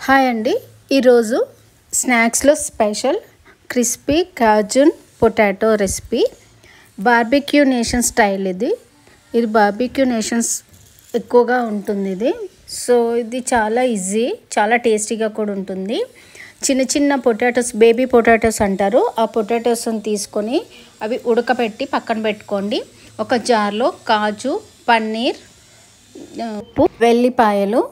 Hi అండి, ఈరోజు స్నాక్స్లో special crispy Cajun potato recipe. Barbecue nation style. ఇది బార్బిక్యూ నేషన్స్ ఎక్కువగా ఉంటుంది. సో ఇది చాలా ఈజీ, చాలా టేస్టీగా కూడా ఉంటుంది. చిన్న చిన్న పొటాటోస్, బేబీ పొటాటోస్ అంటారు. ఆ పొటాటోస్ని తీసుకొని అవి ఉడకబెట్టి పక్కన పెట్టుకోండి. ఒక జార్లో కాజు, పన్నీర్, ఉప్పు, వెల్లిపాయలు,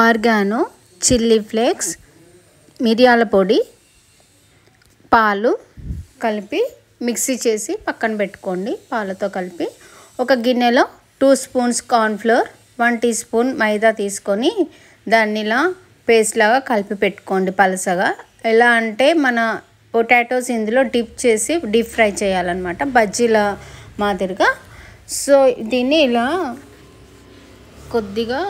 ఆర్గానో, చిల్లీ ఫ్లేక్స్, మిరియాల పొడి, పాలు కలిపి మిక్సీ చేసి పక్కన పెట్టుకోండి. పాలతో కలిపి ఒక గిన్నెలో 2 స్పూన్స్ కార్న్ఫ్లోర్, 1 టీ స్పూన్ మైదా తీసుకొని దాన్ని ఇలా పేస్ట్ లాగా కలిపి పెట్టుకోండి పలసగా. ఎలా అంటే మన పొటాటోస్ ఇందులో డిప్ చేసి డీప్ ఫ్రై చేయాలన్నమాట, బజ్జీల మాదిరిగా. సో దీన్ని ఇలా కొద్దిగా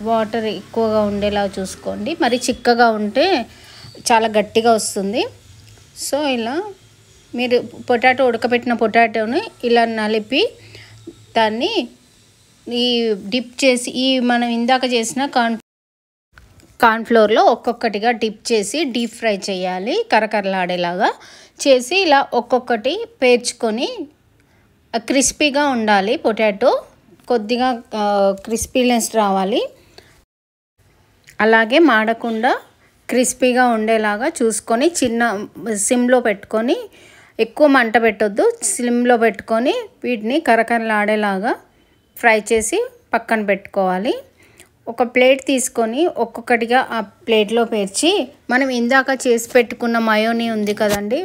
వాటర్ ఎక్కువగా ఉండేలా చూసుకోండి. మరి చిక్కగా ఉంటే చాలా గట్టిగా వస్తుంది. సో ఇలా మీరు ఉడకబెట్టిన పొటాటోని ఇలా నలిపి దాన్ని ఈ డిప్ చేసి మనం ఇందాక చేసిన కార్న్ఫ్లోర్లో ఒక్కొక్కటిగా డిప్ చేసి డీప్ ఫ్రై చేయాలి. కరకరలాడేలాగా చేసి ఇలా ఒక్కొక్కటి పేర్చుకొని క్రిస్పీగా ఉండాలి. పొటాటో కొద్దిగా క్రిస్పీనెస్ రావాలి. అలాగే మాడకుండా క్రిస్పీగా ఉండేలాగా చూసుకొని చిన్న సిమ్లో పెట్టుకొని, ఎక్కువ మంట పెట్టొద్దు, సిమ్లో పెట్టుకొని వీటిని కరకరలాడేలాగా ఫ్రై చేసి పక్కన పెట్టుకోవాలి. ఒక ప్లేట్ తీసుకొని ఒక్కొక్కటిగా ఆ ప్లేట్లో పేర్చి మనం ఇందాక చేసి పెట్టుకున్న మయోనీ ఉంది కదండి,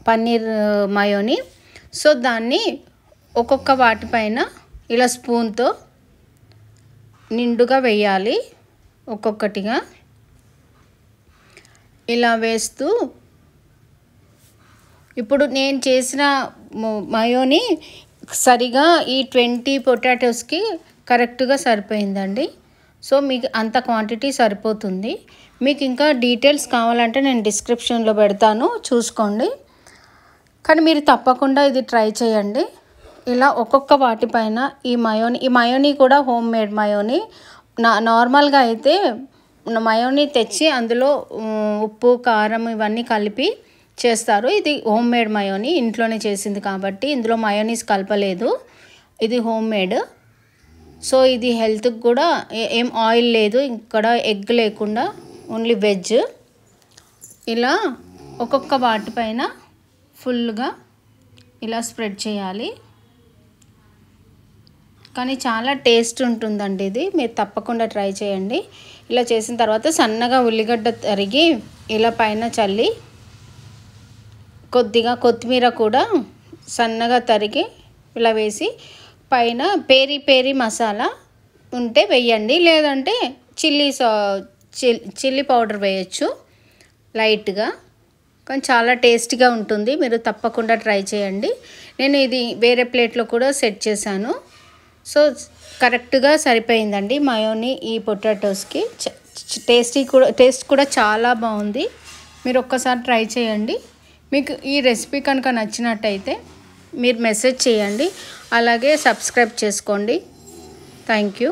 పన్నీర్ మయోనీ. సో దాన్ని ఒక్కొక్క వాటిపైన ఇలా స్పూన్తో నిండుగా వేయాలి. ఒక్కొక్కటిగా ఇలా వేస్తూ, ఇప్పుడు నేను చేసిన మయోనీ సరిగా ఈ 20 పొటాటోస్కి కరెక్ట్గా సరిపోయిందండి. సో మీకు అంత క్వాంటిటీ సరిపోతుంది. మీకు ఇంకా డీటెయిల్స్ కావాలంటే నేను డిస్క్రిప్షన్లో పెడతాను, చూసుకోండి. కానీ మీరు తప్పకుండా ఇది ట్రై చేయండి. ఇలా ఒక్కొక్క వాటిపైన ఈ మయోనీ కూడా హోమ్ మేడ్ మయోనీ. నార్మల్గా అయితే మయోనీ తెచ్చి అందులో ఉప్పు, కారం ఇవన్నీ కలిపి చేస్తారు. ఇది హోమ్ మేడ్ మయోనీ, ఇంట్లోనే చేసింది కాబట్టి ఇందులో మయోనీస్ కలపలేదు. ఇది హోమ్ మేడ్. సో ఇది హెల్త్కి కూడా ఏం ఆయిల్ లేదు, ఇక్కడ ఎగ్ లేకుండా ఓన్లీ వెజ్. ఇలా ఒక్కొక్క వాటిపైన ఫుల్గా ఇలా స్ప్రెడ్ చేయాలి. కానీ చాలా టేస్ట్ ఉంటుందండి ఇది, మీరు తప్పకుండా ట్రై చేయండి. ఇలా చేసిన తర్వాత సన్నగా ఉల్లిగడ్డ తరిగి ఇలా పైన చల్లి, కొద్దిగా కొత్తిమీర కూడా సన్నగా తరిగి ఇలా వేసి పైన పేరీ మసాలా ఉంటే వేయండి, లేదంటే చిల్లీ పౌడర్ వేయచ్చు లైట్గా. కానీ చాలా టేస్టీగా ఉంటుంది, మీరు తప్పకుండా ట్రై చేయండి. నేను ఇది వేరే ప్లేట్లో కూడా సెట్ చేశాను. సో కరెక్ట్గా సరిపోయిందండి మయోనీ ఈ పొటాటోస్కి. టేస్ట్ కూడా చాలా బాగుంది. మీరు ఒక్కసారి ట్రై చేయండి. మీకు ఈ రెసిపీ కనుక నచ్చినట్టయితే మీరు మెసేజ్ చేయండి, అలాగే సబ్స్క్రైబ్ చేసుకోండి. Thank you.